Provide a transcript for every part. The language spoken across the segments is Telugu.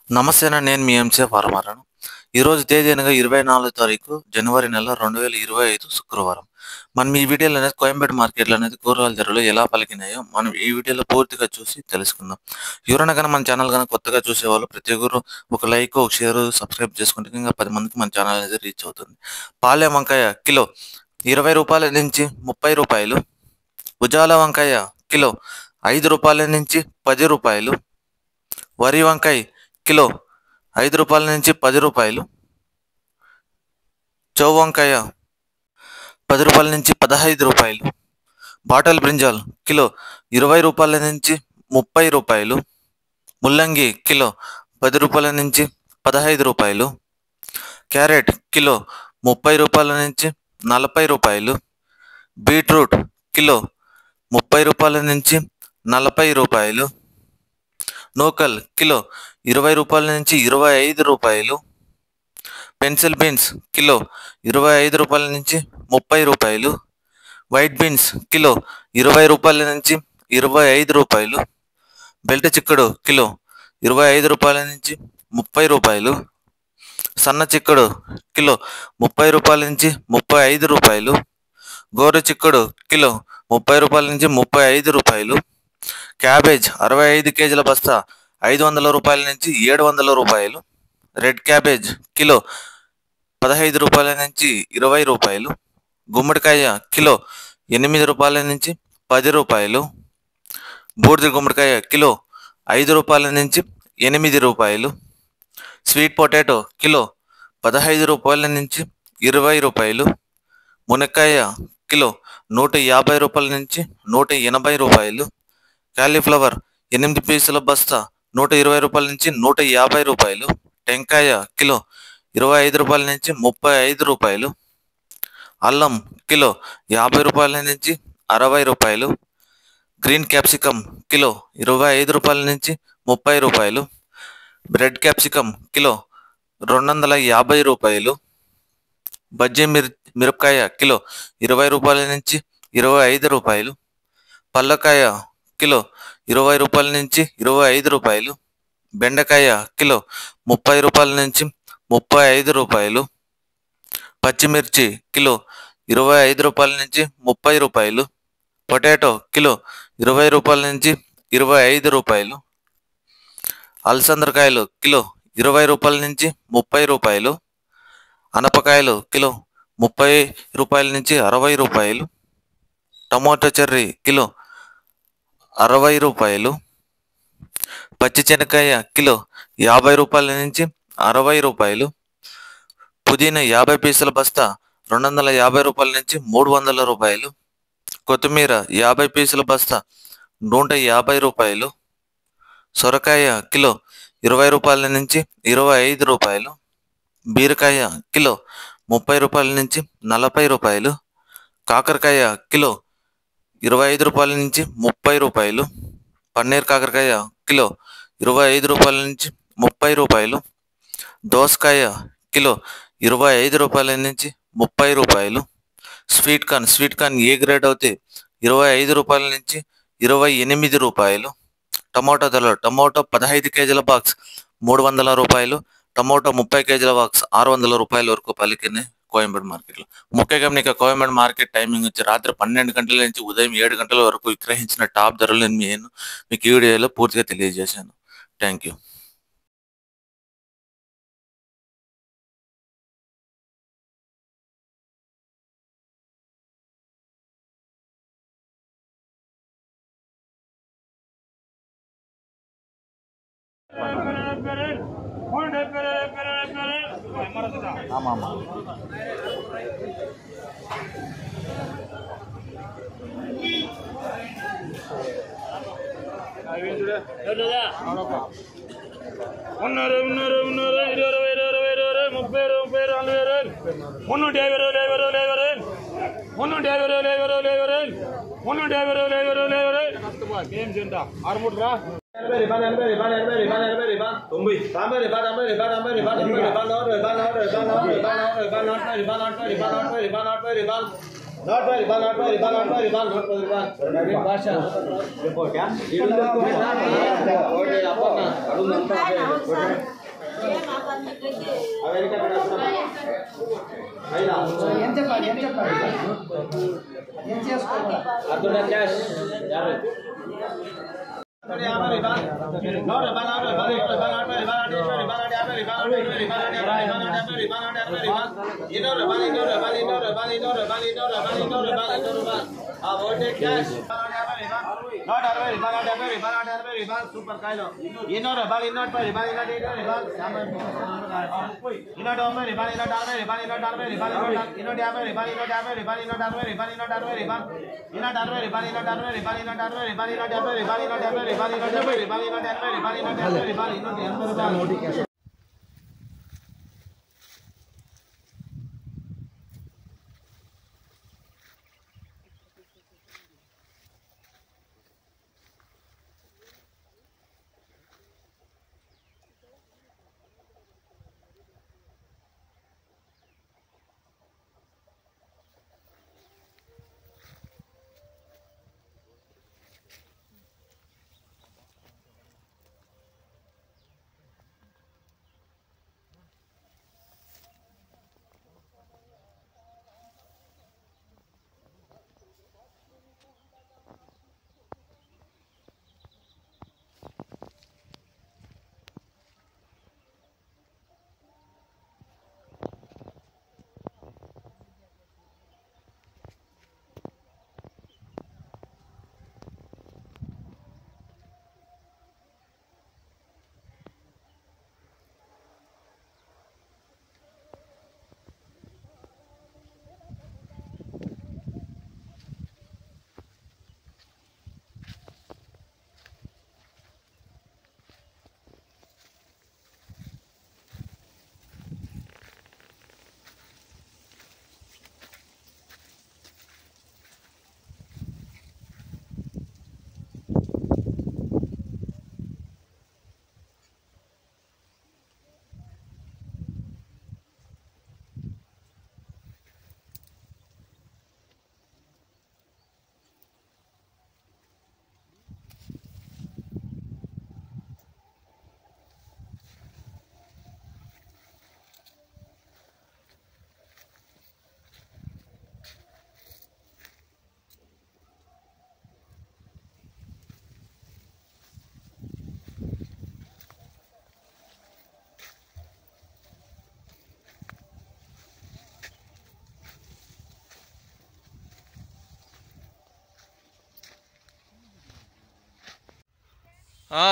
నమస్తే అన్న, నేను మీ ఎంసీఏ ఫార్మర్ను. ఈరోజు తేదీ అనగా 24 తారీఖు జనవరి నెల 2025 శుక్రవారం. మనం ఈ వీడియోలో అనేది కోయంబేడు మార్కెట్లో అనేది కూరగాయల ధరలు ఎలా పలికినాయో మనం ఈ వీడియోలో పూర్తిగా చూసి తెలుసుకుందాం. ఎవరైనా కానీ మన ఛానల్ కానీ కొత్తగా చూసేవాళ్ళు ప్రతి ఒక్కరు ఒక లైక్, ఒక షేర్, సబ్స్క్రైబ్ చేసుకుంటే ఇంకా 10 మందికి మన ఛానల్ అనేది రీచ్ అవుతుంది. పాలెం వంకాయ కిలో 20 రూపాయల నుంచి 30 రూపాయలు. ఉజాల వంకాయ కిలో 5 రూపాయల నుంచి 10 రూపాయలు. వరి వంకాయ కిలో 5 రూపాయల నుంచి 10 రూపాయలు. చౌ వంకాయ 10 రూపాయల నుంచి 15 రూపాయలు. బాటల్ బ్రింజాల్ కిలో 20 రూపాయల నుంచి 30 రూపాయలు. ముల్లంగి కిలో 10 రూపాయల నుంచి 15 రూపాయలు. క్యారెట్ కిలో 30 రూపాయల నుంచి 40 రూపాయలు. బీట్రూట్ కిలో 30 రూపాయల నుంచి 40 రూపాయలు. నూకల్ కిలో 20 రూపాయల నుంచి 25 రూపాయలు. పెన్సిల్ బీన్స్ కిలో 25 రూపాయల నుంచి 30 రూపాయలు. వైట్ బీన్స్ కిలో 20 రూపాయల నుంచి 25 రూపాయలు. బెల్ట్ చిక్కుడు కిలో 25 రూపాయల నుంచి 30 రూపాయలు. సన్న చిక్కుడు కిలో 30 రూపాయల నుంచి 35 రూపాయలు. గోరు చిక్కుడు కిలో 30 రూపాయల నుంచి 35 రూపాయలు. క్యాబేజ్ 65 కేజీల బస్తా 500 రూపాయల నుంచి 700 రూపాయలు. రెడ్ క్యాబేజ్ కిలో 15 రూపాయల నుంచి 20 రూపాయలు. గుమ్మడికాయ కిలో 8 రూపాయల నుంచి 10 రూపాయలు. బూడిద గుమ్మడికాయ కిలో 5 రూపాయల నుంచి 8 రూపాయలు. స్వీట్ పొటాటో కిలో 15 రూపాయల నుంచి 20 రూపాయలు. మునక్కాయ కిలో 150 రూపాయల నుంచి 180 రూపాయలు. కాలీఫ్లవర్ 8 పీసుల బస్తా 120 రూపాయల నుంచి 150 రూపాయలు. టెంకాయ కిలో 25 రూపాయల నుంచి 35 రూపాయలు. అల్లం కిలో 50 రూపాయల నుంచి 60 రూపాయలు. గ్రీన్ క్యాప్సికమ్ కిలో 25 రూపాయల నుంచి 30 రూపాయలు. రెడ్ క్యాప్సికమ్ కిలో 250 రూపాయలు. బజ్జీ మిరపకాయ కిలో 20 రూపాయల నుంచి 25 రూపాయలు. పల్లకాయ కిలో 20 రూపాయల నుంచి 25 రూపాయలు. బెండకాయ కిలో 30 రూపాయల నుంచి 35 రూపాయలు. పచ్చిమిర్చి కిలో 25 రూపాయల నుంచి 30 రూపాయలు. పొటాటో కిలో 20 రూపాయల నుంచి 25 రూపాయలు. అలసందకాయలు కిలో 20 రూపాయల నుంచి 30 రూపాయలు. అనపకాయలు కిలో 30 రూపాయల నుంచి 60 రూపాయలు. టమాటో చెర్రీ కిలో 60 రూపాయలు. పచ్చి శనగకాయ కిలో 50 రూపాయల నుంచి 60 రూపాయలు. పుదీనా 50 పీసుల బస్తా 250 రూపాయల నుంచి 300 రూపాయలు. కొత్తిమీర 50 పీసుల బస్తా 150 రూపాయలు. సొరకాయ కిలో 20 రూపాయల నుంచి 25 రూపాయలు. బీరకాయ కిలో 30 రూపాయల నుంచి 40 రూపాయలు. కాకరకాయ కిలో 25 రూపాయల నుంచి 30 రూపాయలు. పన్నీర్ కాకరకాయ కిలో 25 రూపాయల నుంచి 30 రూపాయలు. దోసకాయ కిలో 25 రూపాయల నుంచి 30 రూపాయలు. స్వీట్ కార్న్ ఏ గ్రేడ్ అవుతే 25 రూపాయల నుంచి 28 రూపాయలు. టమాటో ధరలు టమాటో 15 కేజీల బాక్స్ 300 రూపాయలు. టమాటో 30 కేజీల బాక్స్ 600 రూపాయల వరకు పలికినాయి కోయంబేడు మార్కెట్లో. ముఖ్యంగా మీకు కోయంబేడు మార్కెట్ టైమింగ్ వచ్చి రాత్రి 12 గంటల నుంచి ఉదయం 7 గంటల వరకు విక్రయించిన టాప్ ధరలు నేను మీకు ఈ వీడియోలో పూర్తిగా తెలియజేశాను. Thank you. సూపర్ కాయలు ఇన్నోరు బాల్ ఇన్నోట్ పై ball ఇన్నోట్ ball ఇన్నోట్ ఓమే ball ఇన్నోట్ ఆర్మే ball ఇన్నోట్ ఆర్మే ball ఇన్నోట్ యాభై బాల్ ఇన్నోట్ యాభై ball ఇన్నోట్ ఆర్మే ball ఇన్నోట్ ఆర్మే ball ఇన్నోట్ ఆర్మే ball ఇన్నోట్ ఆర్మే ball ఇన్నోట్ ఆర్మే ball ఇన్నోట్ యాభై బాల్ ఇన్నోట్ యాభై బాల్ ఇన్నోట్ యాభై బాల్ ఇన్నోట్ యాభై బాల్ ఇన్నోట్ యాభై బాల్ ఇన్నోట్ యాభై బాల్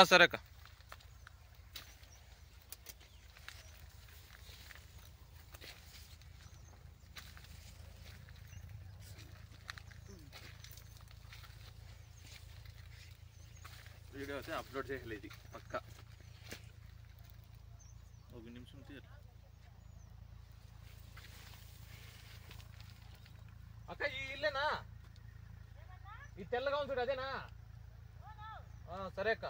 సరే అక్క. వీడియో అయితే అప్లోడ్ చేయలేదు పక్క ఒక నిమిషం అక్క. ఈ ఇల్లేనా? ఈ తెల్లగా ఉంది చూడు అదేనా? సరే అక్క.